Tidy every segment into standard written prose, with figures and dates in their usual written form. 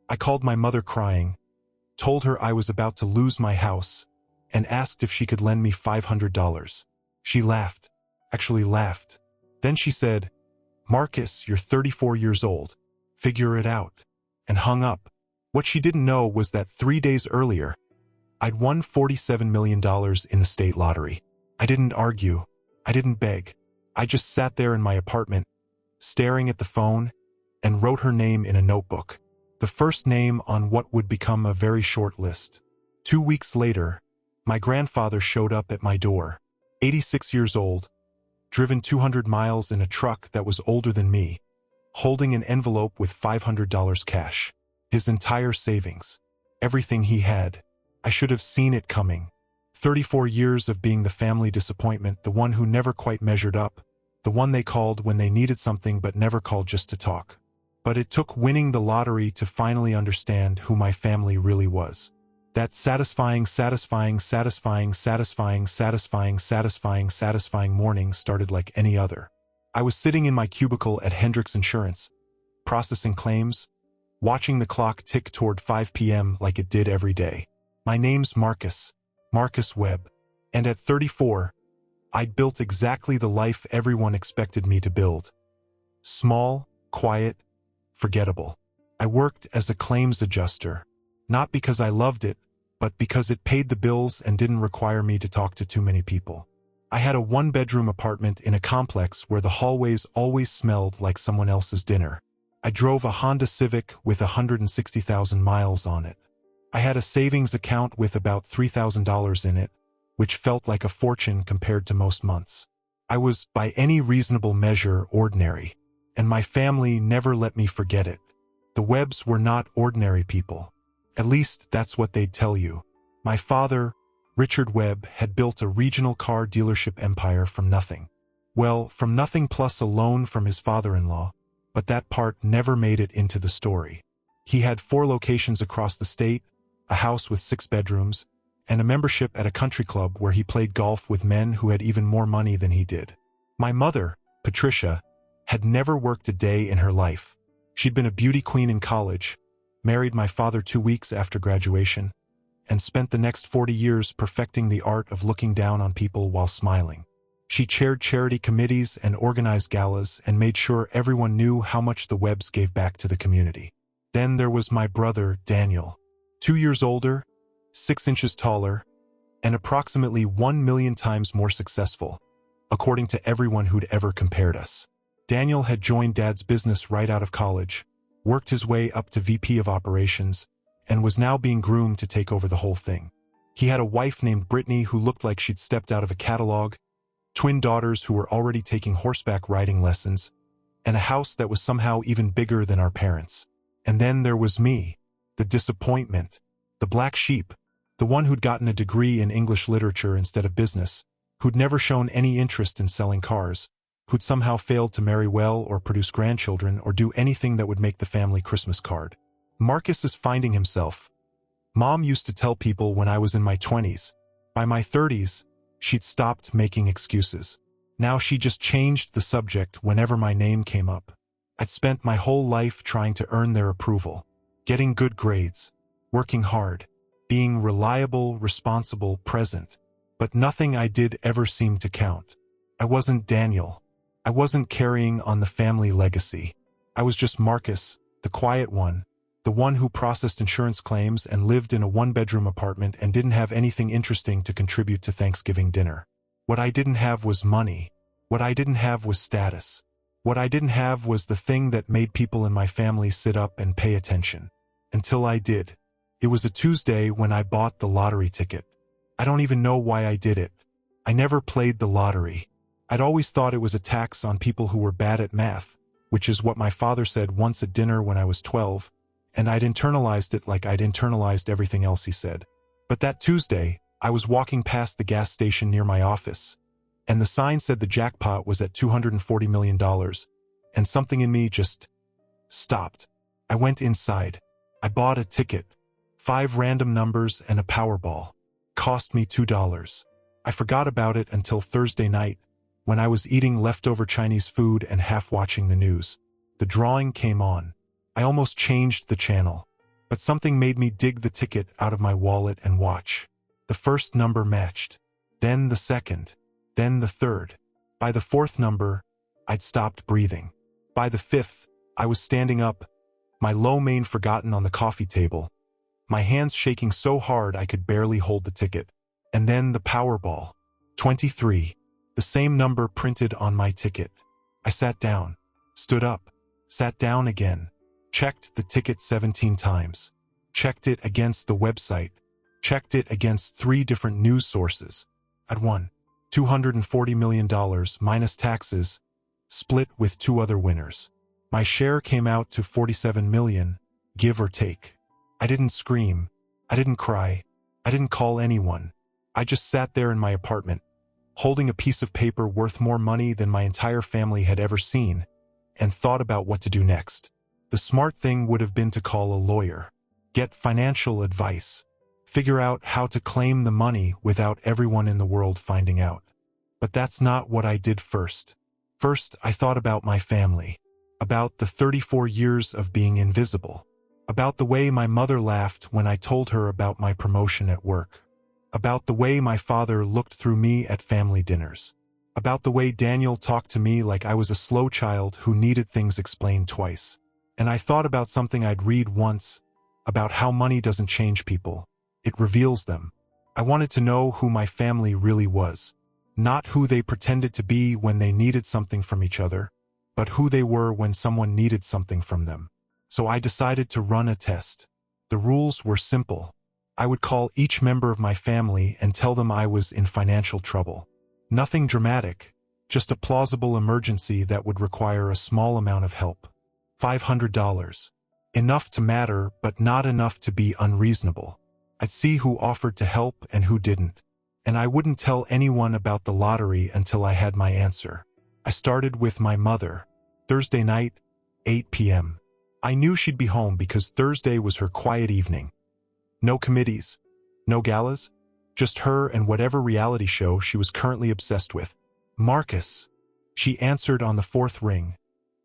I called my mother crying, told her I was about to lose my house, and asked if she could lend me $500. She laughed, actually laughed. Then she said, "Marcus, you're 34 years old. Figure it out," and hung up. What she didn't know was that 3 days earlier, I'd won $47 million in the state lottery. I didn't argue. I didn't beg. I just sat there in my apartment, staring at the phone, and wrote her name in a notebook. The first name on what would become a very short list. 2 weeks later, my grandfather showed up at my door, 86 years old, driven 200 miles in a truck that was older than me, holding an envelope with $500 cash. His entire savings. Everything he had. I should have seen it coming. 34 years of being the family disappointment, the one who never quite measured up, the one they called when they needed something but never called just to talk. But it took winning the lottery to finally understand who my family really was. That satisfying morning started like any other. I was sitting in my cubicle at Hendricks Insurance, processing claims, watching the clock tick toward 5 p.m. like it did every day. My name's Marcus Webb, and at 34, I'd built exactly the life everyone expected me to build. Small, quiet, forgettable. I worked as a claims adjuster, not because I loved it, but because it paid the bills and didn't require me to talk to too many people. I had a one-bedroom apartment in a complex where the hallways always smelled like someone else's dinner. I drove a Honda Civic with 160,000 miles on it. I had a savings account with about $3,000 in it, which felt like a fortune compared to most months. I was, by any reasonable measure, ordinary, and my family never let me forget it. The Webbs were not ordinary people. At least that's what they'd tell you. My father, Richard Webb, had built a regional car dealership empire from nothing. Well, from nothing plus a loan from his father-in-law, but that part never made it into the story. He had 4 locations across the state, a house with 6 bedrooms, and a membership at a country club where he played golf with men who had even more money than he did. My mother, Patricia, had never worked a day in her life. She'd been a beauty queen in college, married my father 2 weeks after graduation, and spent the next 40 years perfecting the art of looking down on people while smiling. She chaired charity committees and organized galas and made sure everyone knew how much the Webbs gave back to the community. Then there was my brother, Daniel, 2 years older, 6 inches taller, and approximately 1 million times more successful, according to everyone who'd ever compared us. Daniel had joined Dad's business right out of college, worked his way up to VP of operations, and was now being groomed to take over the whole thing. He had a wife named Brittany who looked like she'd stepped out of a catalog, twin daughters who were already taking horseback riding lessons, and a house that was somehow even bigger than our parents. And then there was me, the disappointment, the black sheep, the one who'd gotten a degree in English literature instead of business, who'd never shown any interest in selling cars, who'd somehow failed to marry well or produce grandchildren or do anything that would make the family Christmas card. Marcus is finding himself. Mom used to tell people when I was in my 20s. By my 30s, she'd stopped making excuses. Now she just changed the subject whenever my name came up. I'd spent my whole life trying to earn their approval, getting good grades, working hard, being reliable, responsible, present. But nothing I did ever seemed to count. I wasn't Daniel. I wasn't carrying on the family legacy. I was just Marcus, the quiet one, the one who processed insurance claims and lived in a one-bedroom apartment and didn't have anything interesting to contribute to Thanksgiving dinner. What I didn't have was money. What I didn't have was status. What I didn't have was the thing that made people in my family sit up and pay attention. Until I did. It was a Tuesday when I bought the lottery ticket. I don't even know why I did it. I never played the lottery. I'd always thought it was a tax on people who were bad at math, which is what my father said once at dinner when I was 12, and I'd internalized it like I'd internalized everything else he said. But that Tuesday, I was walking past the gas station near my office, and the sign said the jackpot was at $240 million, and something in me just stopped. I went inside. I bought a ticket, 5 random numbers and a Powerball. Cost me $2. I forgot about it until Thursday night, when I was eating leftover Chinese food and half watching the news. The drawing came on. I almost changed the channel. But something made me dig the ticket out of my wallet and watch. The first number matched, then the second, then the third. By the fourth number, I'd stopped breathing. By the fifth, I was standing up, my lo mein forgotten on the coffee table, my hands shaking so hard I could barely hold the ticket. And then the Powerball. 23. The same number printed on my ticket. I sat down, stood up, sat down again, checked the ticket 17 times, checked it against the website, checked it against 3 different news sources. I'd won $240 million minus taxes, split with 2 other winners. My share came out to $47 million, give or take. I didn't scream, I didn't cry, I didn't call anyone. I just sat there in my apartment, holding a piece of paper worth more money than my entire family had ever seen, and thought about what to do next. The smart thing would have been to call a lawyer, get financial advice, figure out how to claim the money without everyone in the world finding out. But that's not what I did first. First, I thought about my family, about the 34 years of being invisible, about the way my mother laughed when I told her about my promotion at work, about the way my father looked through me at family dinners, about the way Daniel talked to me like I was a slow child who needed things explained twice. And I thought about something I'd read once, about how money doesn't change people, it reveals them. I wanted to know who my family really was, not who they pretended to be when they needed something from each other, but who they were when someone needed something from them. So I decided to run a test. The rules were simple. I would call each member of my family and tell them I was in financial trouble. Nothing dramatic, just a plausible emergency that would require a small amount of help. $500. Enough to matter, but not enough to be unreasonable. I'd see who offered to help and who didn't. And I wouldn't tell anyone about the lottery until I had my answer. I started with my mother. Thursday night, 8 p.m. I knew she'd be home because Thursday was her quiet evening. No committees, no galas, just her and whatever reality show she was currently obsessed with. Marcus. She answered on the 4th ring,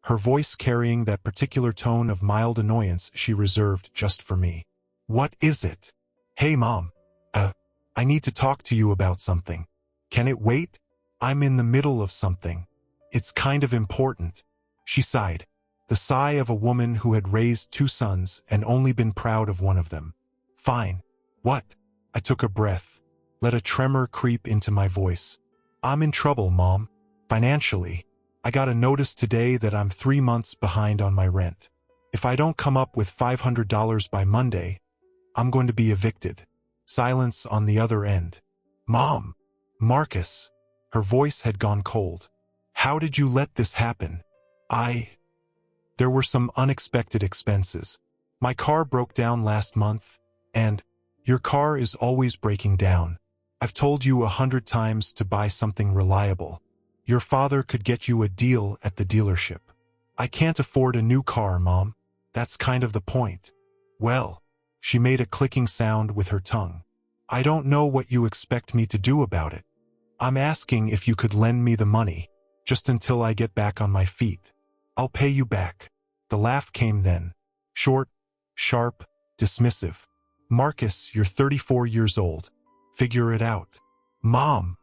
her voice carrying that particular tone of mild annoyance she reserved just for me. What is it? Hey, Mom. I need to talk to you about something. Can it wait? I'm in the middle of something. It's kind of important. She sighed, the sigh of a woman who had raised 2 sons and only been proud of one of them. Fine. What? I took a breath, let a tremor creep into my voice. I'm in trouble, Mom. Financially. I got a notice today that I'm 3 months behind on my rent. If I don't come up with $500 by Monday, I'm going to be evicted. Silence on the other end. Mom! Marcus! Her voice had gone cold. How did you let this happen? There were some unexpected expenses. My car broke down last month, and your car is always breaking down. I've told you 100 times to buy something reliable. Your father could get you a deal at the dealership. I can't afford a new car, Mom. That's kind of the point. Well, she made a clicking sound with her tongue. I don't know what you expect me to do about it. I'm asking if you could lend me the money, just until I get back on my feet. I'll pay you back. The laugh came then. Short, sharp, dismissive. Marcus, you're 34 years old. Figure it out. Mom!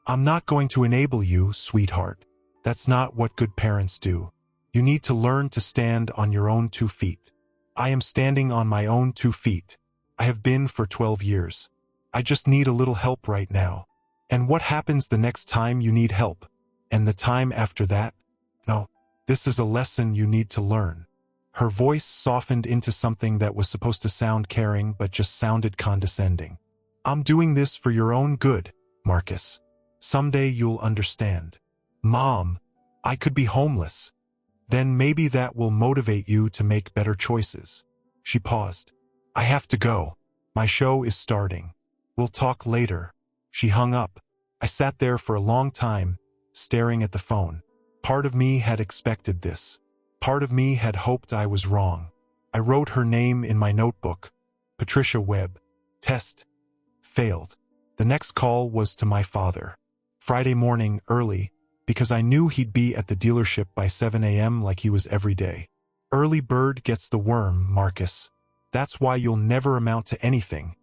I'm not going to enable you, sweetheart. That's not what good parents do. You need to learn to stand on your own 2 feet. I am standing on my own 2 feet. I have been for 12 years. I just need a little help right now. And what happens the next time you need help? And the time after that? No, this is a lesson you need to learn. Her voice softened into something that was supposed to sound caring but just sounded condescending. I'm doing this for your own good, Marcus. Someday you'll understand. Mom, I could be homeless. Then maybe that will motivate you to make better choices. She paused. I have to go. My show is starting. We'll talk later. She hung up. I sat there for a long time, staring at the phone. Part of me had expected this. Part of me had hoped I was wrong. I wrote her name in my notebook. Patricia Webb. Test. Failed. The next call was to my father. Friday morning, early, because I knew he'd be at the dealership by 7 a.m. like he was every day. Early bird gets the worm, Marcus. That's why you'll never amount to anything.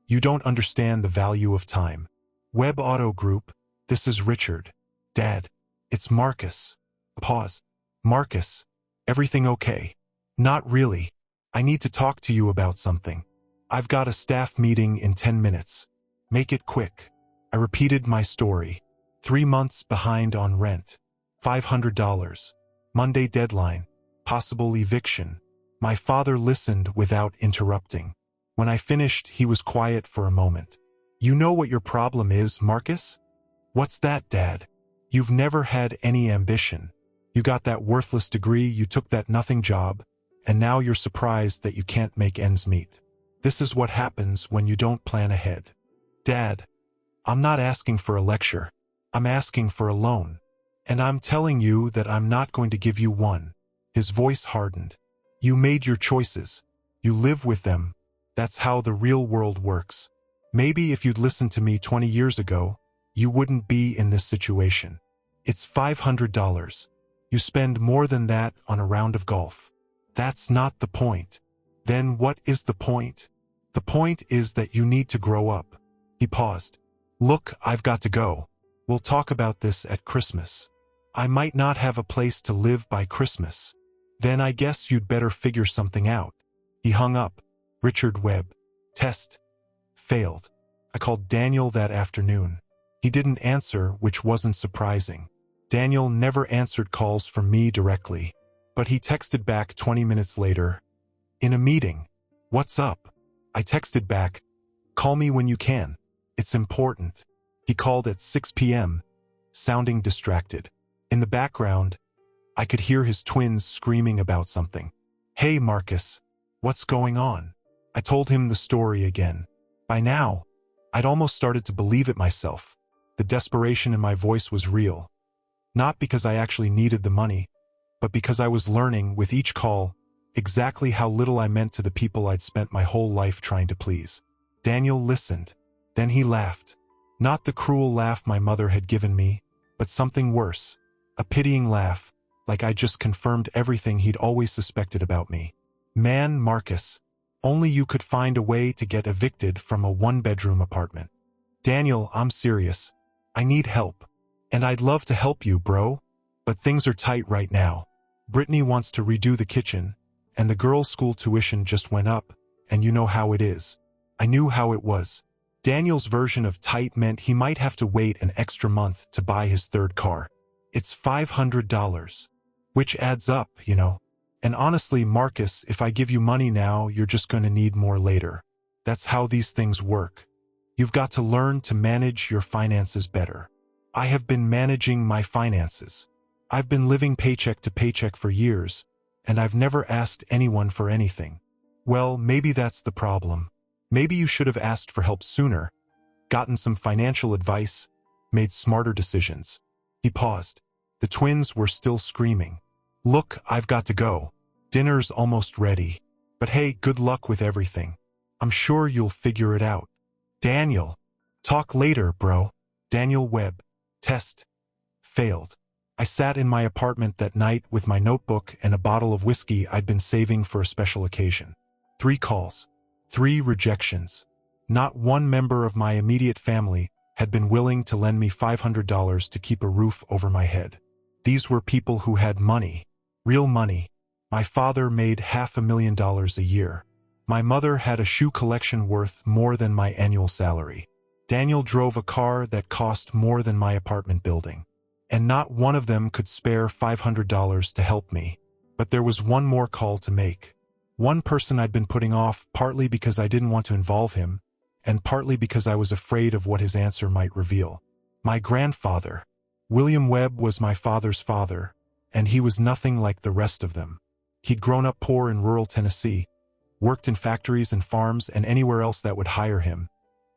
You don't understand the value of time. Web Auto Group, this is Richard. Dad, it's Marcus. Pause. Marcus, everything okay? Not really. I need to talk to you about something. I've got a staff meeting in 10 minutes. Make it quick. I repeated my story. 3 months behind on rent. $500. Monday deadline. Possible eviction. My father listened without interrupting. When I finished, he was quiet for a moment. You know what your problem is, Marcus? What's that, Dad? You've never had any ambition. You got that worthless degree, you took that nothing job, and now you're surprised that you can't make ends meet. This is what happens when you don't plan ahead. Dad, I'm not asking for a lecture. I'm asking for a loan. And I'm telling you that I'm not going to give you one. His voice hardened. You made your choices. You live with them. That's how the real world works. Maybe if you'd listened to me 20 years ago, you wouldn't be in this situation. It's $500. You spend more than that on a round of golf. That's not the point. Then what is the point? The point is that you need to grow up. He paused. Look, I've got to go. We'll talk about this at Christmas. I might not have a place to live by Christmas. Then I guess you'd better figure something out. He hung up. Richard Webb. Test. Failed. I called Daniel that afternoon. He didn't answer, which wasn't surprising. Daniel never answered calls from me directly. But he texted back 20 minutes later. In a meeting. What's up? I texted back. Call me when you can. It's important. He called at 6 p.m., sounding distracted. In the background, I could hear his twins screaming about something. Hey, Marcus. What's going on? I told him the story again. By now, I'd almost started to believe it myself. The desperation in my voice was real. Not because I actually needed the money, but because I was learning, with each call, exactly how little I meant to the people I'd spent my whole life trying to please. Daniel listened. Then he laughed. Not the cruel laugh my mother had given me, but something worse. A pitying laugh, like I just confirmed everything he'd always suspected about me. Man, Marcus, only you could find a way to get evicted from a one-bedroom apartment. Daniel, I'm serious. I need help. And I'd love to help you, bro. But things are tight right now. Brittany wants to redo the kitchen, and the girls' school tuition just went up, and you know how it is. I knew how it was. Daniel's version of tight meant he might have to wait an extra month to buy his third car. It's $500. Which adds up, you know. And honestly, Marcus, if I give you money now, you're just going to need more later. That's how these things work. You've got to learn to manage your finances better. I have been managing my finances. I've been living paycheck to paycheck for years, and I've never asked anyone for anything. Well, maybe that's the problem. Maybe you should have asked for help sooner, gotten some financial advice, made smarter decisions. He paused. The twins were still screaming. Look, I've got to go. Dinner's almost ready. But hey, good luck with everything. I'm sure you'll figure it out. Daniel. Talk later, bro. Daniel Webb. Test. Failed. I sat in my apartment that night with my notebook and a bottle of whiskey I'd been saving for a special occasion. 3 calls. 3 rejections. Not one member of my immediate family had been willing to lend me $500 to keep a roof over my head. These were people who had money. Real money. My father made $500,000 a year. My mother had a shoe collection worth more than my annual salary. Daniel drove a car that cost more than my apartment building. And not one of them could spare $500 to help me. But there was one more call to make. One person I'd been putting off, partly because I didn't want to involve him, and partly because I was afraid of what his answer might reveal. My grandfather. William Webb was my father's father, and he was nothing like the rest of them. He'd grown up poor in rural Tennessee, worked in factories and farms and anywhere else that would hire him,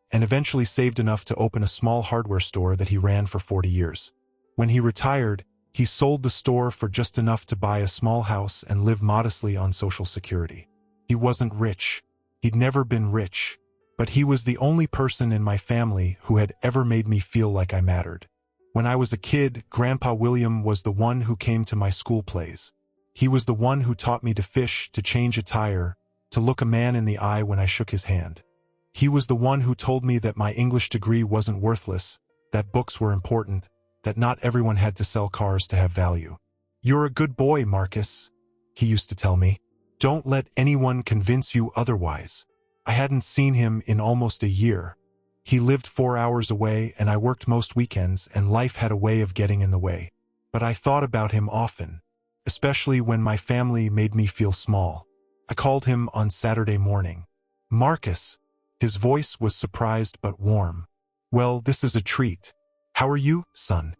and eventually saved enough to open a small hardware store that he ran for 40 years. When he retired, he sold the store for just enough to buy a small house and live modestly on Social Security. He wasn't rich. He'd never been rich. But he was the only person in my family who had ever made me feel like I mattered. When I was a kid, Grandpa William was the one who came to my school plays. He was the one who taught me to fish, to change a tire, to look a man in the eye when I shook his hand. He was the one who told me that my English degree wasn't worthless, that books were important, that not everyone had to sell cars to have value. "You're a good boy, Marcus," he used to tell me. "Don't let anyone convince you otherwise." I hadn't seen him in almost a year. He lived 4 hours away and I worked most weekends, and life had a way of getting in the way. But I thought about him often, especially when my family made me feel small. I called him on Saturday morning. "Marcus." His voice was surprised but warm. "Well, this is a treat. How are you, son?"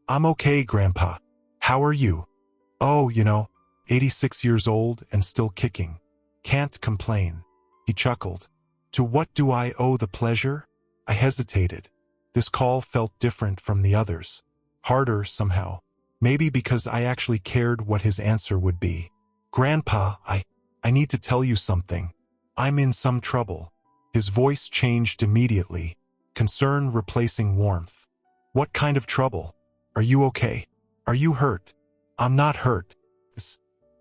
"I'm okay, Grandpa. How are you?" "Oh, 86 years old and still kicking. Can't complain." He chuckled. "To what do I owe the pleasure?" I hesitated. This call felt different from the others. Harder somehow. Maybe because I actually cared what his answer would be. "Grandpa, I need to tell you something. I'm in some trouble." His voice changed immediately, concern replacing warmth. "What kind of trouble? Are you okay? Are you hurt?" "I'm not hurt.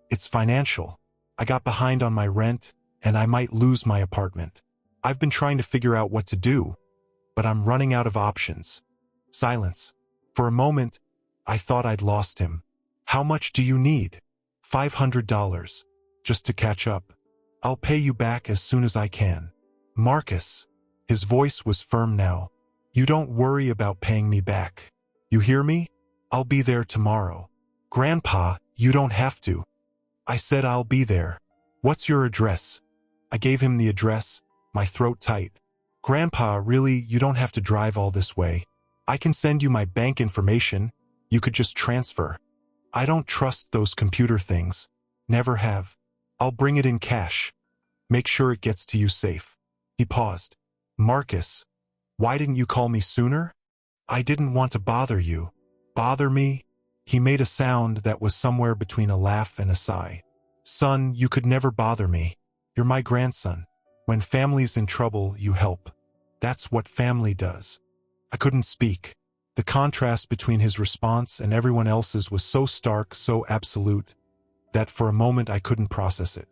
It's financial. I got behind on my rent, and I might lose my apartment. I've been trying to figure out what to do, but I'm running out of options." Silence. For a moment, I thought I'd lost him. "How much do you need?" $500. Just to catch up. "I'll pay you back as soon as I can." "Marcus." His voice was firm now. "You don't worry about paying me back. You hear me? I'll be there tomorrow." "Grandpa, you don't have to." I said I'll be there. "What's your address?" I gave him the address, my throat tight. "Grandpa, really, you don't have to drive all this way. I can send you my bank information. You could just transfer." "I don't trust those computer things. Never have. I'll bring it in cash. Make sure it gets to you safe." He paused. "Marcus, why didn't you call me sooner?" "I didn't want to bother you." "Bother me?" He made a sound that was somewhere between a laugh and a sigh. "Son, you could never bother me. You're my grandson. When family's in trouble, you help. That's what family does." I couldn't speak. The contrast between his response and everyone else's was so stark, so absolute, that for a moment I couldn't process it.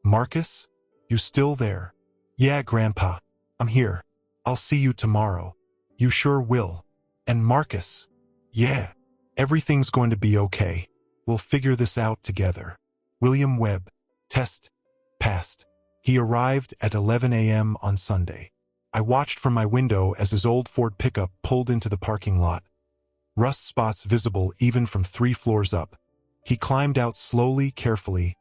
"Marcus? You still there?" "Yeah, Grandpa. I'm here. I'll see you tomorrow." "You sure will." "And Marcus?" "Yeah. Everything's going to be okay. We'll figure this out together." William Webb. Test. Passed. He arrived at 11 a.m. on Sunday. I watched from my window as his old Ford pickup pulled into the parking lot. Rust spots visible even from 3 floors up. He climbed out slowly, carefully,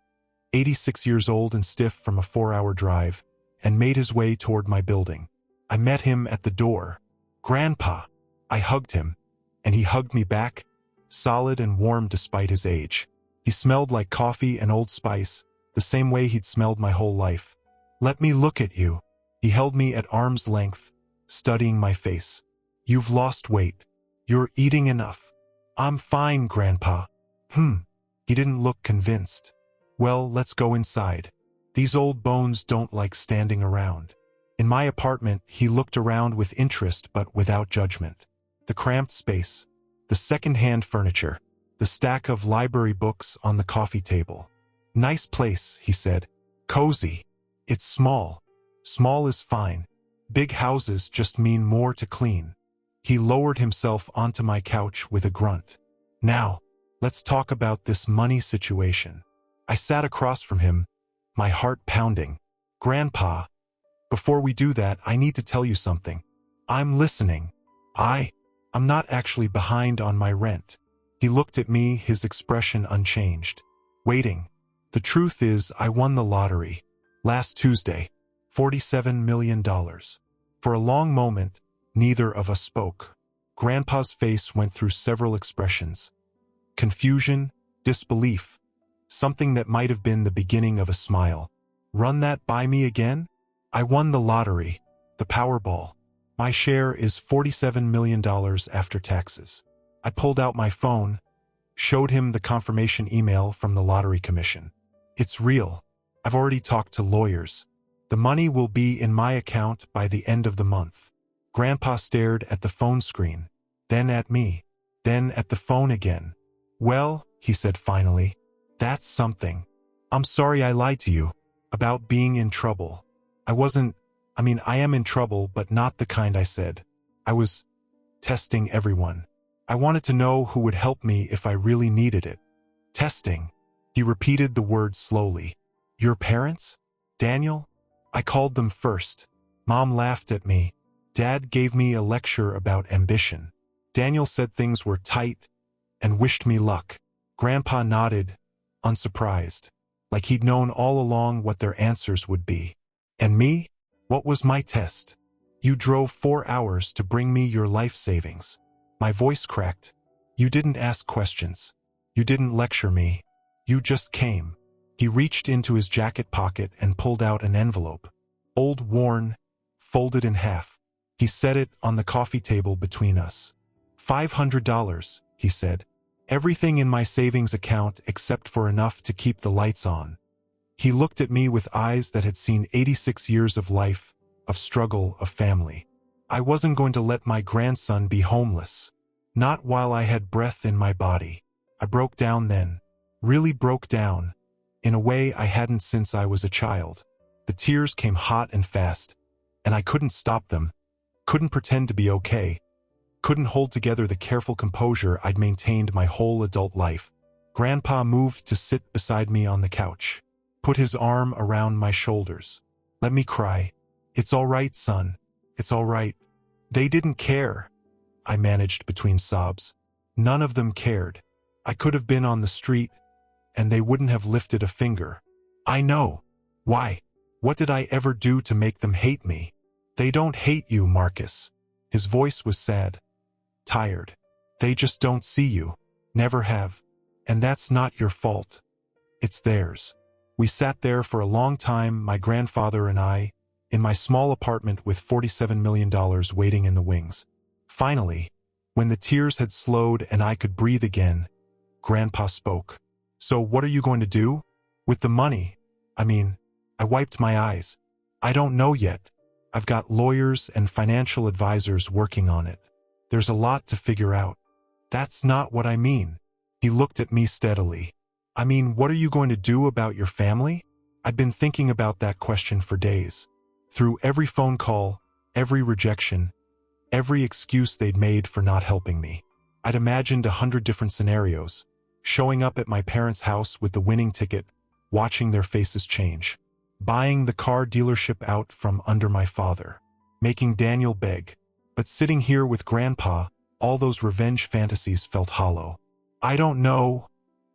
86 years old and stiff from a 4-hour drive, and made his way toward my building. I met him at the door. "Grandpa." I hugged him, and he hugged me back, solid and warm despite his age. He smelled like coffee and Old Spice, the same way he'd smelled my whole life. "Let me look at you." He held me at arm's length, studying my face. "You've lost weight. You're eating enough." "I'm fine, Grandpa." He didn't look convinced. "Well, let's go inside. These old bones don't like standing around." In my apartment, he looked around with interest but without judgment. The cramped space, the second-hand furniture, the stack of library books on the coffee table. "Nice place," he said. "Cozy. It's small. Small is fine. Big houses just mean more to clean." He lowered himself onto my couch with a grunt. "Now, let's talk about this money situation." I sat across from him, my heart pounding. "Grandpa, before we do that, I need to tell you something." "I'm listening." I'm not actually behind on my rent." He looked at me, his expression unchanged. "Waiting. The truth is, I won the lottery. Last Tuesday. $47 million. For a long moment, neither of us spoke. Grandpa's face went through several expressions. Confusion, disbelief, something that might have been the beginning of a smile. "Run that by me again?" "I won the lottery, the Powerball. My share is $47 million after taxes." I pulled out my phone, showed him the confirmation email from the Lottery Commission. "It's real. I've already talked to lawyers. The money will be in my account by the end of the month." Grandpa stared at the phone screen, then at me, then at the phone again. "Well," he said finally, "that's something. I'm sorry I lied to you. About being in trouble. I am in trouble, but not the kind, I said. I was testing everyone. I wanted to know who would help me if I really needed it. Testing. He repeated the word slowly. Your parents? Daniel? I called them first. Mom laughed at me. Dad gave me a lecture about ambition. Daniel said things were tight and wished me luck. Grandpa nodded, unsurprised, like he'd known all along what their answers would be. And me? What was my test? You drove 4 hours to bring me your life savings. My voice cracked. You didn't ask questions. You didn't lecture me. You just came. He reached into his jacket pocket and pulled out an envelope. Old, worn, folded in half. He set it on the coffee table between us. $500, he said. Everything in my savings account except for enough to keep the lights on. He looked at me with eyes that had seen 86 years of life, of struggle, of family. I wasn't going to let my grandson be homeless. Not while I had breath in my body. I broke down then. Really broke down. In a way I hadn't since I was a child. The tears came hot and fast, and I couldn't stop them. Couldn't pretend to be okay. Couldn't hold together the careful composure I'd maintained my whole adult life. Grandpa moved to sit beside me on the couch. Put his arm around my shoulders. Let me cry. It's all right, son. It's all right. They didn't care. I managed between sobs. None of them cared. I could have been on the street, and they wouldn't have lifted a finger. I know. Why? What did I ever do to make them hate me? They don't hate you, Marcus. His voice was sad. Tired. They just don't see you. Never have. And that's not your fault. It's theirs. We sat there for a long time, my grandfather and I, in my small apartment with $47 million waiting in the wings. Finally, when the tears had slowed and I could breathe again, Grandpa spoke. So what are you going to do? With the money? I wiped my eyes. I don't know yet. I've got lawyers and financial advisors working on it. There's a lot to figure out. That's not what I mean. He looked at me steadily. What are you going to do about your family? I'd been thinking about that question for days. Through every phone call, every rejection, every excuse they'd made for not helping me. I'd imagined 100 different scenarios. Showing up at my parents' house with the winning ticket, watching their faces change. Buying the car dealership out from under my father. Making Daniel beg. But sitting here with Grandpa, all those revenge fantasies felt hollow. I don't know,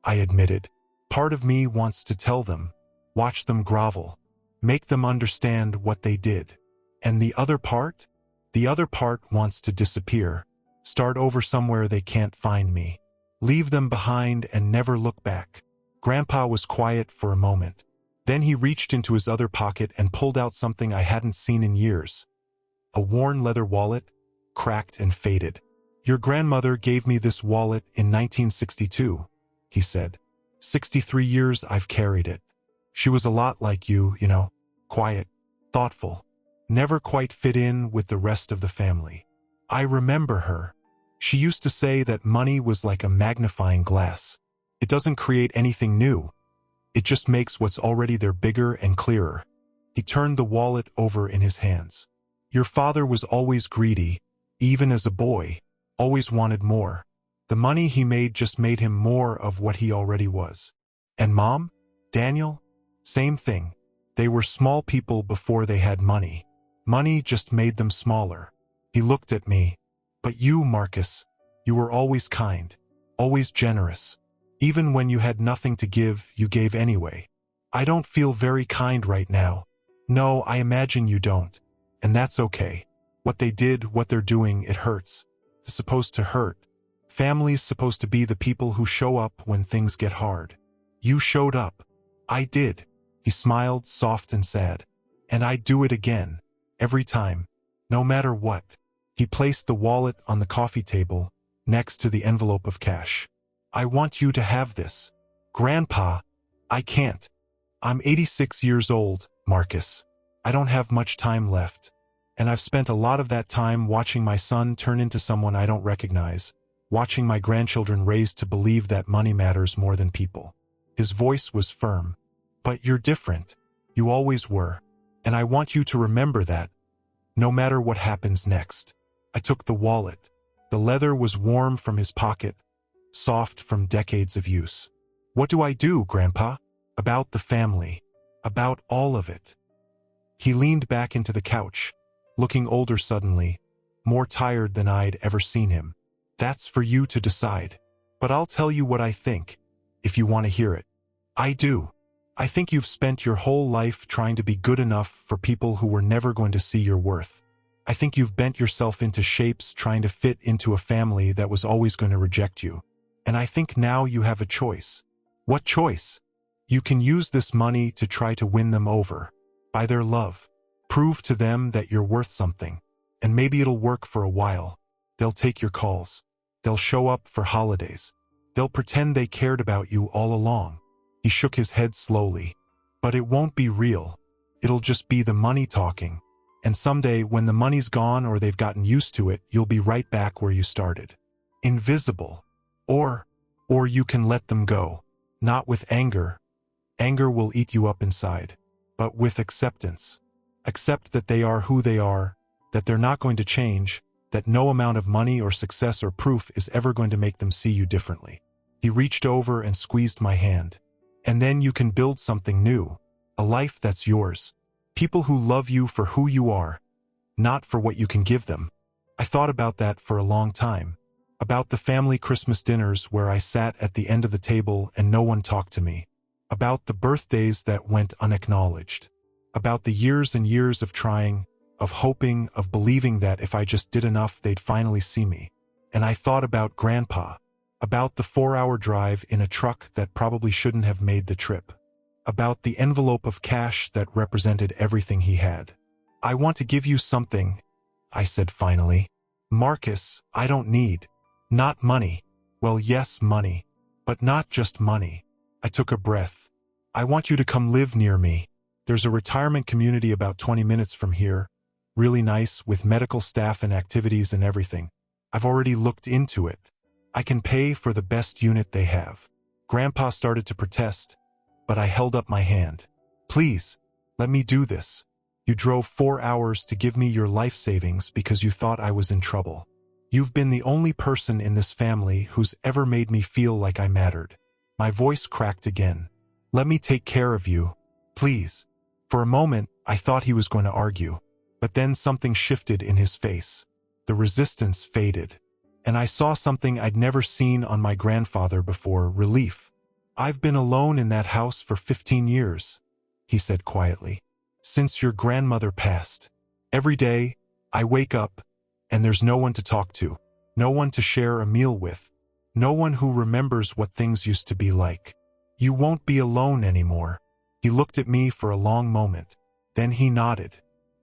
I admitted. Part of me wants to tell them, watch them grovel, make them understand what they did. And the other part? The other part wants to disappear, start over somewhere they can't find me. Leave them behind and never look back. Grandpa was quiet for a moment. Then he reached into his other pocket and pulled out something I hadn't seen in years. A worn leather wallet, cracked and faded. Your grandmother gave me this wallet in 1962, he said. 63 years I've carried it. She was a lot like you, quiet, thoughtful, never quite fit in with the rest of the family. I remember her. She used to say that money was like a magnifying glass. It doesn't create anything new. It just makes what's already there bigger and clearer. He turned the wallet over in his hands. Your father was always greedy, even as a boy, always wanted more. The money he made just made him more of what he already was. And Mom? Daniel? Same thing. They were small people before they had money. Money just made them smaller. He looked at me. But you, Marcus, you were always kind, always generous. Even when you had nothing to give, you gave anyway. I don't feel very kind right now. No, I imagine you don't. And that's okay. What they did, what they're doing, it hurts. It's supposed to hurt. Family's supposed to be the people who show up when things get hard. You showed up. I did. He smiled, soft and sad. And I'd do it again. Every time. No matter what. He placed the wallet on the coffee table, next to the envelope of cash. I want you to have this. Grandpa, I can't. I'm 86 years old, Marcus. I don't have much time left. And I've spent a lot of that time watching my son turn into someone I don't recognize, watching my grandchildren raised to believe that money matters more than people. His voice was firm. But you're different. You always were. And I want you to remember that, no matter what happens next. I took the wallet. The leather was warm from his pocket, soft from decades of use. What do I do, Grandpa? About the family. About all of it. He leaned back into the couch, looking older suddenly, more tired than I'd ever seen him. That's for you to decide. But I'll tell you what I think, if you want to hear it. I do. I think you've spent your whole life trying to be good enough for people who were never going to see your worth. I think you've bent yourself into shapes trying to fit into a family that was always going to reject you. And I think now you have a choice. What choice? You can use this money to try to win them over. By their love. Prove to them that you're worth something. And maybe it'll work for a while. They'll take your calls. They'll show up for holidays. They'll pretend they cared about you all along. He shook his head slowly. But it won't be real. It'll just be the money talking. And someday, when the money's gone or they've gotten used to it, you'll be right back where you started. Invisible. Or you can let them go. Not with anger. Anger will eat you up inside. But with acceptance. Accept that they are who they are, that they're not going to change, that no amount of money or success or proof is ever going to make them see you differently. He reached over and squeezed my hand. And then you can build something new. A life that's yours. People who love you for who you are, not for what you can give them. I thought about that for a long time. About the family Christmas dinners where I sat at the end of the table and no one talked to me. About the birthdays that went unacknowledged. About the years and years of trying, of hoping, of believing that if I just did enough they'd finally see me. And I thought about Grandpa. About the 4-hour drive in a truck that probably shouldn't have made the trip. About the envelope of cash that represented everything he had. I want to give you something, I said finally. Marcus, I don't need. Not money. Well, yes, money. But not just money. I took a breath. I want you to come live near me. There's a retirement community about 20 minutes from here. Really nice, with medical staff and activities and everything. I've already looked into it. I can pay for the best unit they have. Grandpa started to protest, but I held up my hand. Please, let me do this. You drove 4 hours to give me your life savings because you thought I was in trouble. You've been the only person in this family who's ever made me feel like I mattered. My voice cracked again. Let me take care of you, please. For a moment, I thought he was going to argue, but then something shifted in his face. The resistance faded, and I saw something I'd never seen on my grandfather before, relief. I've been alone in that house for 15 years, he said quietly. Since your grandmother passed. Every day, I wake up, and there's no one to talk to, no one to share a meal with, no one who remembers what things used to be like. You won't be alone anymore. He looked at me for a long moment. Then he nodded.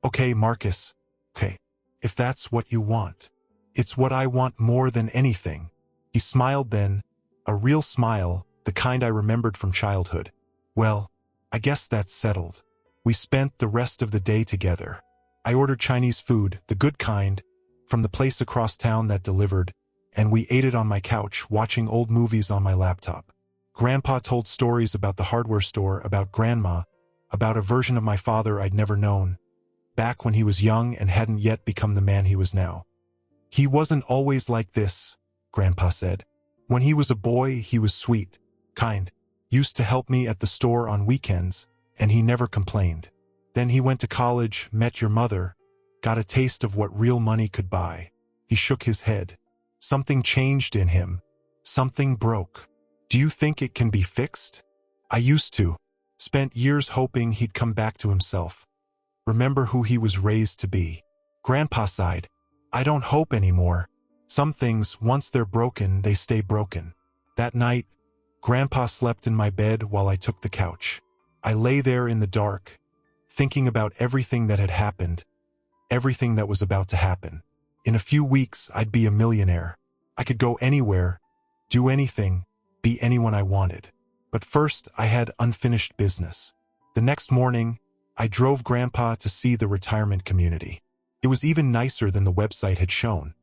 Okay, Marcus. Okay. If that's what you want. It's what I want more than anything. He smiled then, a real smile, the kind I remembered from childhood. Well, I guess that's settled. We spent the rest of the day together. I ordered Chinese food, the good kind, from the place across town that delivered, and we ate it on my couch, watching old movies on my laptop. Grandpa told stories about the hardware store, about Grandma, about a version of my father I'd never known, back when he was young and hadn't yet become the man he was now. He wasn't always like this, Grandpa said. When he was a boy, he was sweet, kind, used to help me at the store on weekends, and he never complained. Then he went to college, met your mother, got a taste of what real money could buy. He shook his head. Something changed in him. Something broke. Do you think it can be fixed? I used to. Spent years hoping he'd come back to himself. Remember who he was raised to be. Grandpa sighed. I don't hope anymore. Some things, once they're broken, they stay broken. That night, Grandpa slept in my bed while I took the couch. I lay there in the dark, thinking about everything that had happened, everything that was about to happen. In a few weeks, I'd be a millionaire. I could go anywhere, do anything, be anyone I wanted. But first, I had unfinished business. The next morning, I drove Grandpa to see the retirement community. It was even nicer than the website had shown.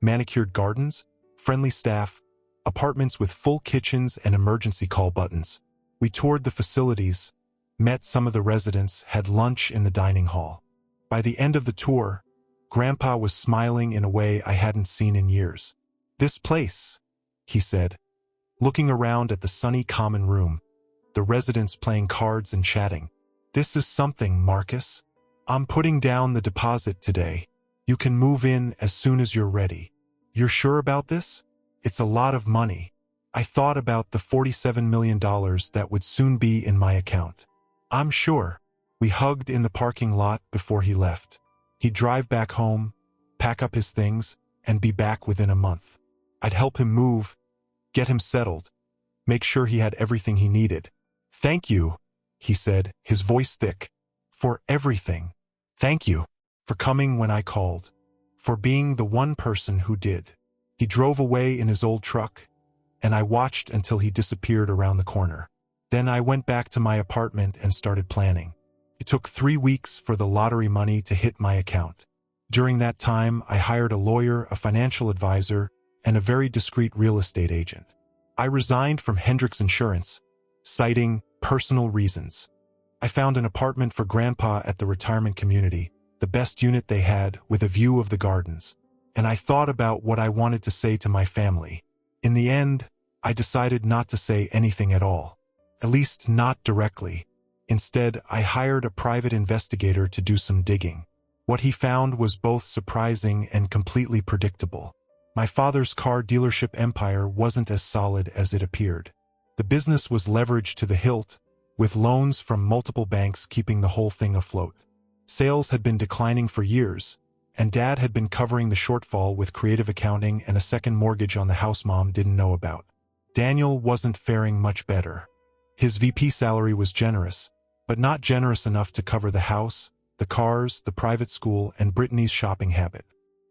Manicured gardens, friendly staff, apartments with full kitchens and emergency call buttons. We toured the facilities, met some of the residents, had lunch in the dining hall. By the end of the tour, Grandpa was smiling in a way I hadn't seen in years. "This place," he said, looking around at the sunny common room, the residents playing cards and chatting. "This is something, Marcus. I'm putting down the deposit today. You can move in as soon as you're ready." "You're sure about this? It's a lot of money." I thought about the $47 million that would soon be in my account. "I'm sure." We hugged in the parking lot before he left. He'd drive back home, pack up his things, and be back within a month. I'd help him move, get him settled, make sure he had everything he needed. "Thank you," he said, his voice thick, "for everything. Thank you for coming when I called, for being the one person who did." He drove away in his old truck, and I watched until he disappeared around the corner. Then I went back to my apartment and started planning. It took 3 weeks for the lottery money to hit my account. During that time, I hired a lawyer, a financial advisor, and a very discreet real estate agent. I resigned from Hendricks Insurance, citing personal reasons. I found an apartment for Grandpa at the retirement community, the best unit they had, with a view of the gardens. And I thought about what I wanted to say to my family. In the end, I decided not to say anything at all. At least not directly. Instead, I hired a private investigator to do some digging. What he found was both surprising and completely predictable. My father's car dealership empire wasn't as solid as it appeared. The business was leveraged to the hilt, with loans from multiple banks keeping the whole thing afloat. Sales had been declining for years, and Dad had been covering the shortfall with creative accounting and a second mortgage on the house Mom didn't know about. Daniel wasn't faring much better. His VP salary was generous, but not generous enough to cover the house, the cars, the private school, and Brittany's shopping habit.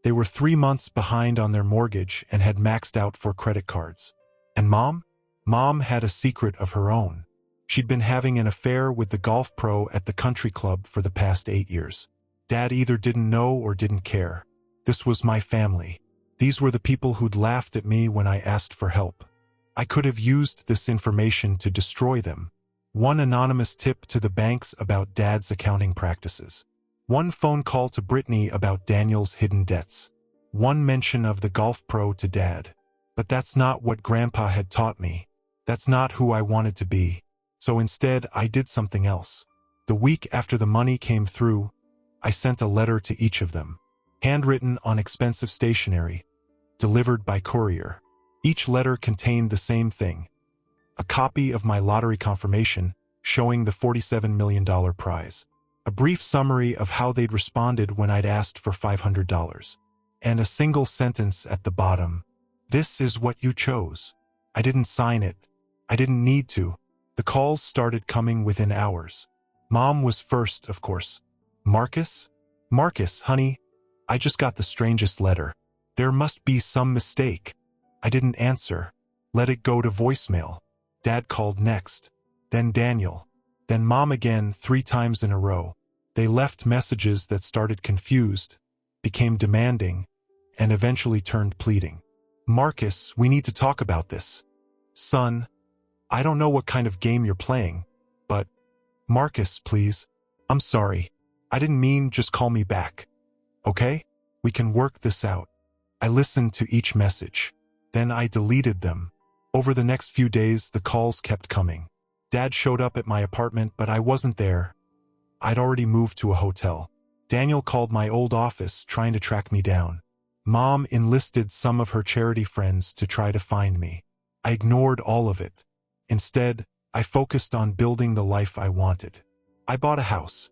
They were 3 months behind on their mortgage and had maxed out for credit cards. And Mom? Mom had a secret of her own. She'd been having an affair with the golf pro at the country club for the past 8 years. Dad either didn't know or didn't care. This was my family. These were the people who'd laughed at me when I asked for help. I could have used this information to destroy them. One anonymous tip to the banks about Dad's accounting practices. One phone call to Brittany about Daniel's hidden debts. One mention of the golf pro to Dad. But that's not what Grandpa had taught me. That's not who I wanted to be. So instead, I did something else. The week after the money came through, I sent a letter to each of them, handwritten on expensive stationery, delivered by courier. Each letter contained the same thing: a copy of my lottery confirmation showing the $47 million prize, a brief summary of how they'd responded when I'd asked for $500, and a single sentence at the bottom: "This is what you chose." I didn't sign it. I didn't need to. The calls started coming within hours. Mom was first, of course. "Marcus? Marcus, honey, I just got the strangest letter. There must be some mistake." I didn't answer. Let it go to voicemail. Dad called next. Then Daniel. Then Mom again 3 times in a row. They left messages that started confused, became demanding, and eventually turned pleading. "Marcus, we need to talk about this." "Son, I don't know what kind of game you're playing, but Marcus, please. I'm sorry. I didn't mean, just call me back. Okay? We can work this out." I listened to each message. Then I deleted them. Over the next few days, the calls kept coming. Dad showed up at my apartment, but I wasn't there. I'd already moved to a hotel. Daniel called my old office, trying to track me down. Mom enlisted some of her charity friends to try to find me. I ignored all of it. Instead, I focused on building the life I wanted. I bought a house.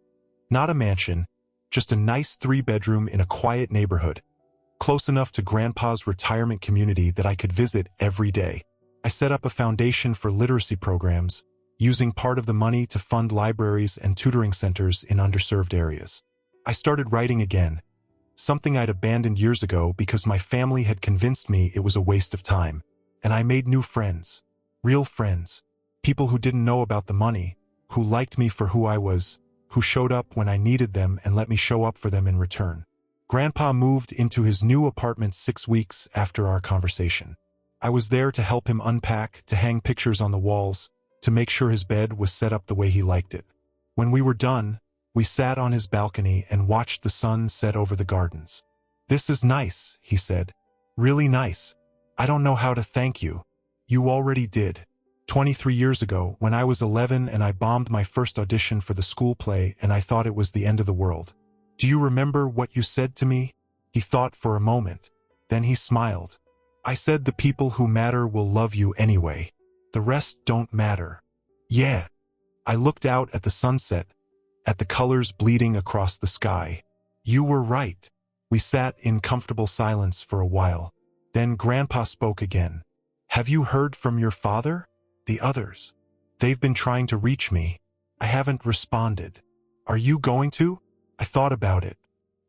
Not a mansion, just a nice 3-bedroom in a quiet neighborhood, close enough to Grandpa's retirement community that I could visit every day. I set up a foundation for literacy programs, using part of the money to fund libraries and tutoring centers in underserved areas. I started writing again, something I'd abandoned years ago because my family had convinced me it was a waste of time. And I made new friends, real friends, people who didn't know about the money, who liked me for who I was, who showed up when I needed them and let me show up for them in return. Grandpa moved into his new apartment 6 weeks after our conversation. I was there to help him unpack, to hang pictures on the walls, to make sure his bed was set up the way he liked it. When we were done, we sat on his balcony and watched the sun set over the gardens. "This is nice," he said. "Really nice. I don't know how to thank you. You already did. 23 years ago, when I was 11 and I bombed my first audition for the school play and I thought it was the end of the world. Do you remember what you said to me?" He thought for a moment. Then he smiled. "I said the people who matter will love you anyway. The rest don't matter." Yeah. I looked out at the sunset, at the colors bleeding across the sky. You were right. We sat in comfortable silence for a while. Then Grandpa spoke again. "Have you heard from your father? The others? They've been trying to reach me. I haven't responded. Are you going to?" I thought about it.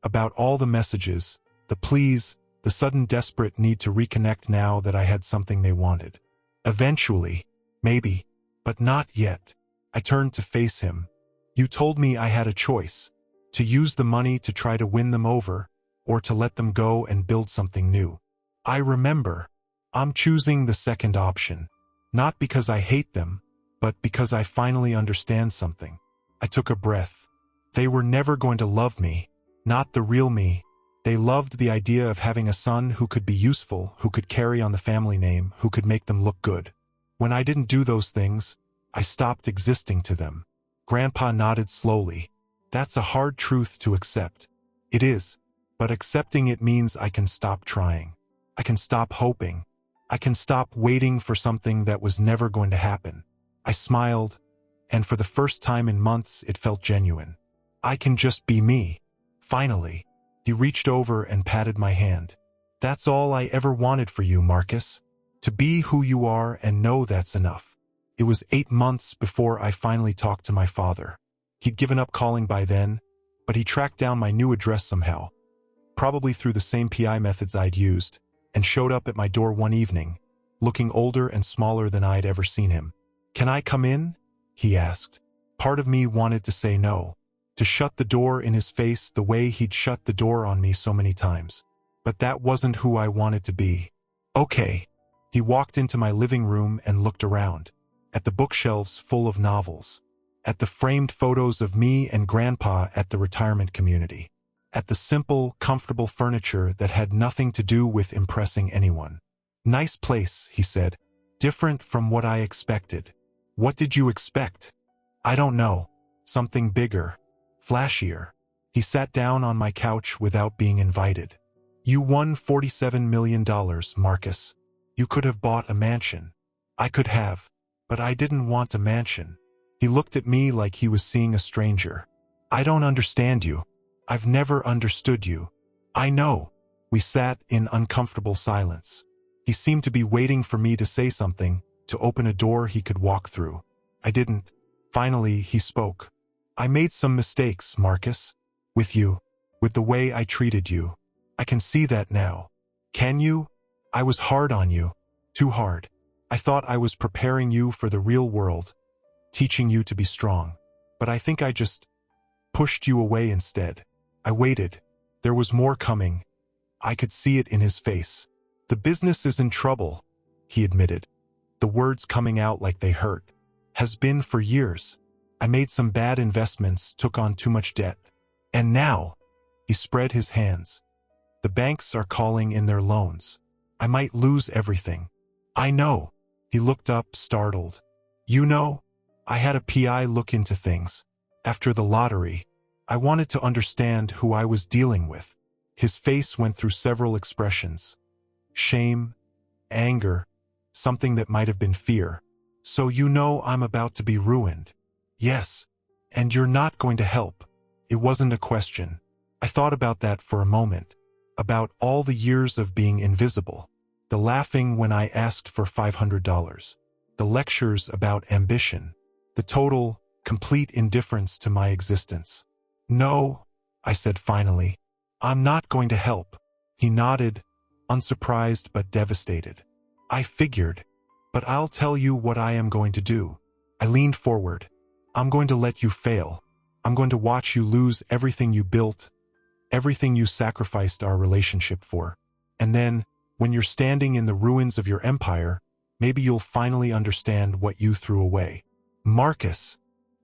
About all the messages, the pleas, the sudden desperate need to reconnect now that I had something they wanted. Eventually, maybe, but not yet. I turned to face him. "You told me I had a choice, to use the money to try to win them over, or to let them go and build something new. I remember. I'm choosing the second option. Not because I hate them, but because I finally understand something." I took a breath. They were never going to love me, not the real me. They loved the idea of having a son who could be useful, who could carry on the family name, who could make them look good. When I didn't do those things, I stopped existing to them. Grandpa nodded slowly. "That's a hard truth to accept." "It is, but accepting it means I can stop trying. I can stop hoping. I can stop waiting for something that was never going to happen." I smiled, and for the first time in months it felt genuine. I can just be me. Finally. He reached over and patted my hand. "That's all I ever wanted for you, Marcus. To be who you are and know that's enough." It was 8 months before I finally talked to my father. He'd given up calling by then, but he tracked down my new address somehow, probably through the same PI methods I'd used, and showed up at my door one evening, looking older and smaller than I'd ever seen him. "Can I come in?" he asked. Part of me wanted to say no, to shut the door in his face the way he'd shut the door on me so many times. But that wasn't who I wanted to be. "Okay." He walked into my living room and looked around, at the bookshelves full of novels, at the framed photos of me and Grandpa at the retirement community, at the simple, comfortable furniture that had nothing to do with impressing anyone. "Nice place," he said. "Different from what I expected." "What did you expect?" "I don't know. Something bigger. Flashier." He sat down on my couch without being invited. "You won $47 million, Marcus. You could have bought a mansion." "I could have. But I didn't want a mansion." He looked at me like he was seeing a stranger. "I don't understand you. I've never understood you." "I know." We sat in uncomfortable silence. He seemed to be waiting for me to say something, to open a door he could walk through. I didn't. Finally, he spoke. "I made some mistakes, Marcus. With you. With the way I treated you. I can see that now. Can you? I was hard on you. Too hard. I thought I was preparing you for the real world, teaching you to be strong. But I think I just pushed you away instead. I waited. There was more coming. I could see it in his face. The business is in trouble," he admitted, the words coming out like they hurt. "Has been for years. I made some bad investments, took on too much debt. And now," he spread his hands, "the banks are calling in their loans. I might lose everything." "I know." He looked up, startled. "You know, I had a PI look into things. After the lottery, I wanted to understand who I was dealing with." His face went through several expressions. Shame, anger, something that might have been fear. "So you know I'm about to be ruined." "Yes. And you're not going to help." It wasn't a question. I thought about that for a moment. About all the years of being invisible. The laughing when I asked for $500. The lectures about ambition. The total, complete indifference to my existence. "No," I said finally. "I'm not going to help." He nodded, unsurprised but devastated. "I figured. But I'll tell you what I am going to do." I leaned forward. "I'm going to let you fail. I'm going to watch you lose everything you built, everything you sacrificed our relationship for. And then, when you're standing in the ruins of your empire, maybe you'll finally understand what you threw away." "Marcus,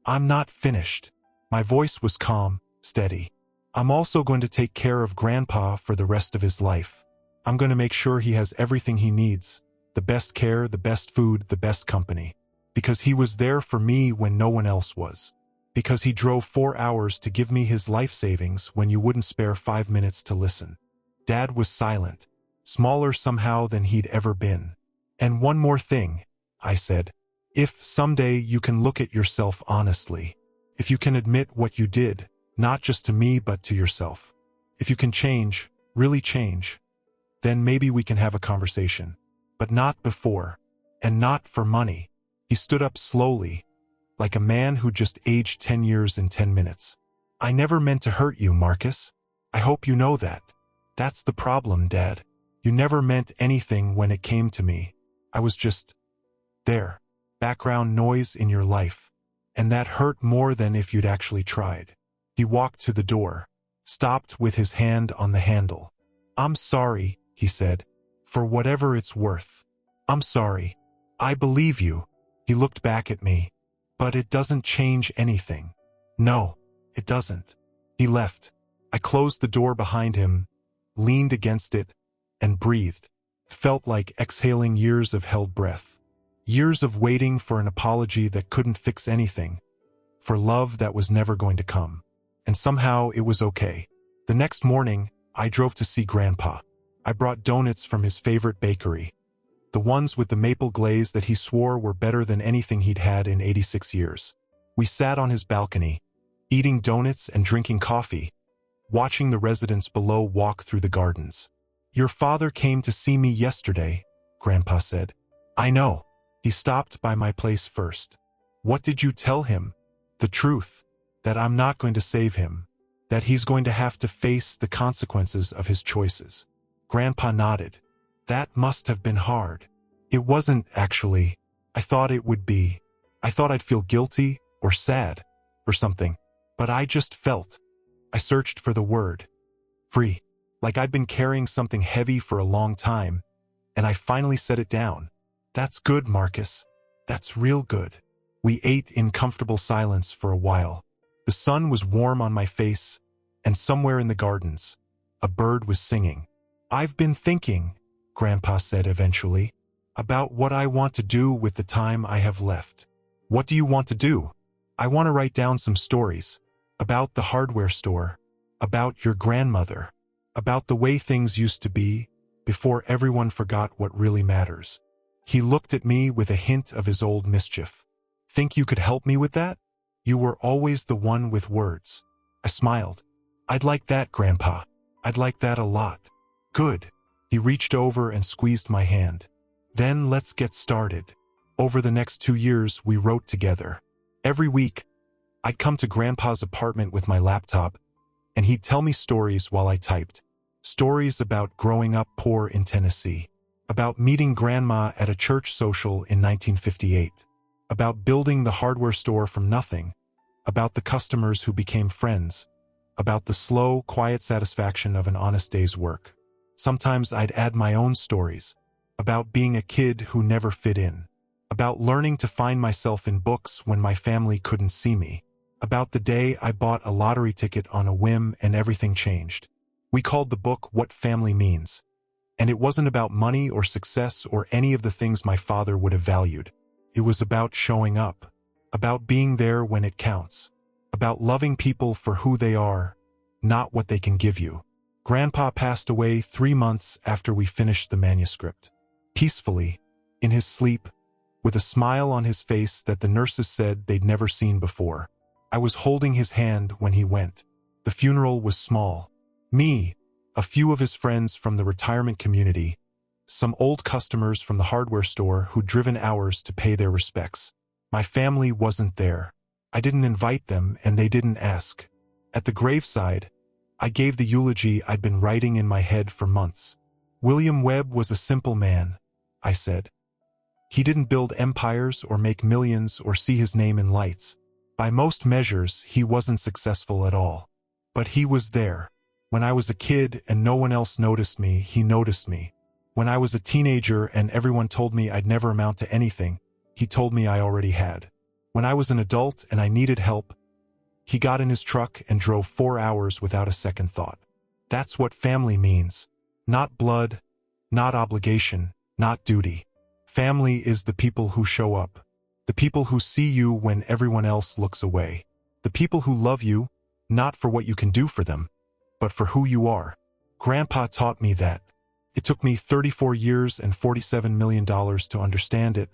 I'm not finished." My voice was calm, steady. I'm also going to take care of Grandpa for the rest of his life. I'm going to make sure he has everything he needs, the best care, the best food, the best company. Because he was there for me when no one else was. Because he drove 4 hours to give me his life savings when you wouldn't spare 5 minutes to listen. Dad was silent, smaller somehow than he'd ever been. And one more thing, I said. If someday you can look at yourself honestly, if you can admit what you did, not just to me but to yourself, if you can change, really change, then maybe we can have a conversation. But not before, and not for money. He stood up slowly, like a man who just aged 10 years in 10 minutes. I never meant to hurt you, Marcus. I hope you know that. That's the problem, Dad. You never meant anything when it came to me. I was just there. Background noise in your life. And that hurt more than if you'd actually tried. He walked to the door, stopped with his hand on the handle. I'm sorry, he said, for whatever it's worth. I'm sorry. I believe you. He looked back at me. But it doesn't change anything. No, it doesn't. He left. I closed the door behind him, leaned against it, and breathed. Felt like exhaling years of held breath. Years of waiting for an apology that couldn't fix anything. For love that was never going to come. And somehow it was okay. The next morning, I drove to see Grandpa. I brought donuts from his favorite bakery. The ones with the maple glaze that he swore were better than anything he'd had in 86 years. We sat on his balcony, eating donuts and drinking coffee, watching the residents below walk through the gardens. Your father came to see me yesterday, Grandpa said. I know. He stopped by my place first. What did you tell him? The truth. That I'm not going to save him. That he's going to have to face the consequences of his choices. Grandpa nodded. That must have been hard. It wasn't, actually. I thought it would be. I thought I'd feel guilty or sad or something. But I just felt. I searched for the word. Free. Like I'd been carrying something heavy for a long time, and I finally set it down. That's good, Marcus. That's real good. We ate in comfortable silence for a while. The sun was warm on my face, and somewhere in the gardens, a bird was singing. I've been thinking, Grandpa said eventually, about what I want to do with the time I have left. What do you want to do? I want to write down some stories. About the hardware store. About your grandmother. About the way things used to be, before everyone forgot what really matters. He looked at me with a hint of his old mischief. Think you could help me with that? You were always the one with words. I smiled. I'd like that, Grandpa. I'd like that a lot. Good. He reached over and squeezed my hand. Then let's get started. Over the next 2 years, we wrote together. Every week, I'd come to Grandpa's apartment with my laptop, and he'd tell me stories while I typed. Stories about growing up poor in Tennessee. About meeting Grandma at a church social in 1958. About building the hardware store from nothing. About the customers who became friends. About the slow, quiet satisfaction of an honest day's work. Sometimes I'd add my own stories. About being a kid who never fit in. About learning to find myself in books when my family couldn't see me. About the day I bought a lottery ticket on a whim and everything changed. We called the book What Family Means. And it wasn't about money or success or any of the things my father would have valued. It was about showing up. About being there when it counts. About loving people for who they are, not what they can give you. Grandpa passed away 3 months after we finished the manuscript. Peacefully, in his sleep, with a smile on his face that the nurses said they'd never seen before. I was holding his hand when he went. The funeral was small. Me, a few of his friends from the retirement community, some old customers from the hardware store who'd driven hours to pay their respects. My family wasn't there. I didn't invite them and they didn't ask. At the graveside, I gave the eulogy I'd been writing in my head for months. William Webb was a simple man, I said. He didn't build empires or make millions or see his name in lights. By most measures, he wasn't successful at all. But he was there. When I was a kid and no one else noticed me, he noticed me. When I was a teenager and everyone told me I'd never amount to anything, he told me I already had. When I was an adult and I needed help, He got in his truck and drove 4 hours without a second thought. That's what family means. Not blood, not obligation, not duty. Family is the people who show up. The people who see you when everyone else looks away. The people who love you, not for what you can do for them, but for who you are. Grandpa taught me that. It took me 34 years and $47 million to understand it,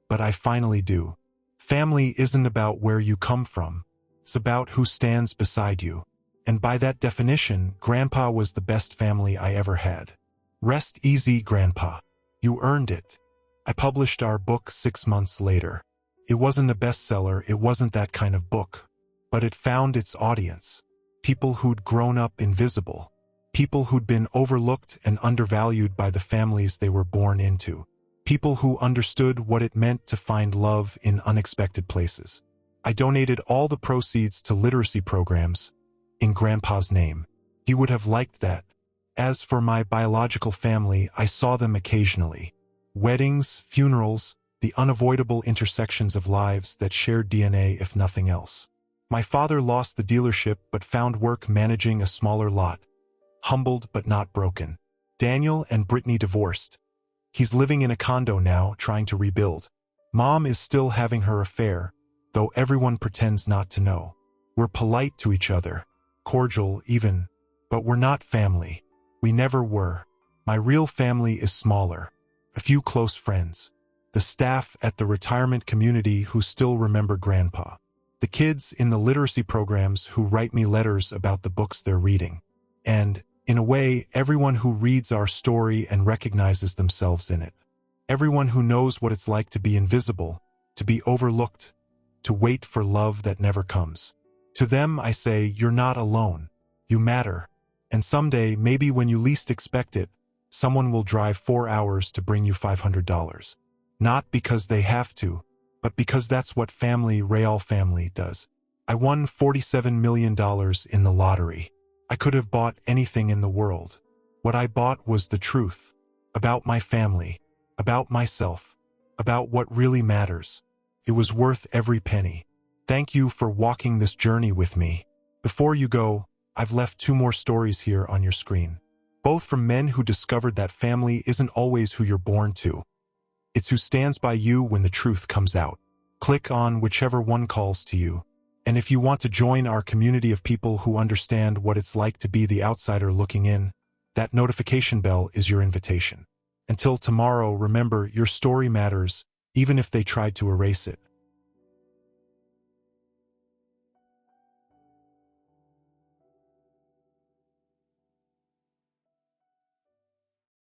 but I finally do. Family isn't about where you come from. It's about who stands beside you. And by that definition, Grandpa was the best family I ever had. Rest easy, Grandpa. You earned it. I published our book 6 months later. It wasn't a bestseller, it wasn't that kind of book. But it found its audience. People who'd grown up invisible. People who'd been overlooked and undervalued by the families they were born into. People who understood what it meant to find love in unexpected places. I donated all the proceeds to literacy programs in Grandpa's name. He would have liked that. As for my biological family, I saw them occasionally. Weddings, funerals, the unavoidable intersections of lives that shared DNA if nothing else. My father lost the dealership but found work managing a smaller lot. Humbled but not broken. Daniel and Brittany divorced. He's living in a condo now, trying to rebuild. Mom is still having her affair, though everyone pretends not to know. We're polite to each other, cordial even, but we're not family. We never were. My real family is smaller. A few close friends. The staff at the retirement community who still remember Grandpa. The kids in the literacy programs who write me letters about the books they're reading. And, in a way, everyone who reads our story and recognizes themselves in it. Everyone who knows what it's like to be invisible, to be overlooked, to wait for love that never comes. To them, I say, you're not alone. You matter. And someday, maybe when you least expect it, someone will drive 4 hours to bring you $500. Not because they have to, but because that's what real family does. I won $47 million in the lottery. I could have bought anything in the world. What I bought was the truth. About my family. About myself. About what really matters. It was worth every penny. Thank you for walking this journey with me. Before you go, I've left 2 more stories here on your screen. Both from men who discovered that family isn't always who you're born to. It's who stands by you when the truth comes out. Click on whichever one calls to you. And if you want to join our community of people who understand what it's like to be the outsider looking in, that notification bell is your invitation. Until tomorrow, remember, your story matters, even if they tried to erase it.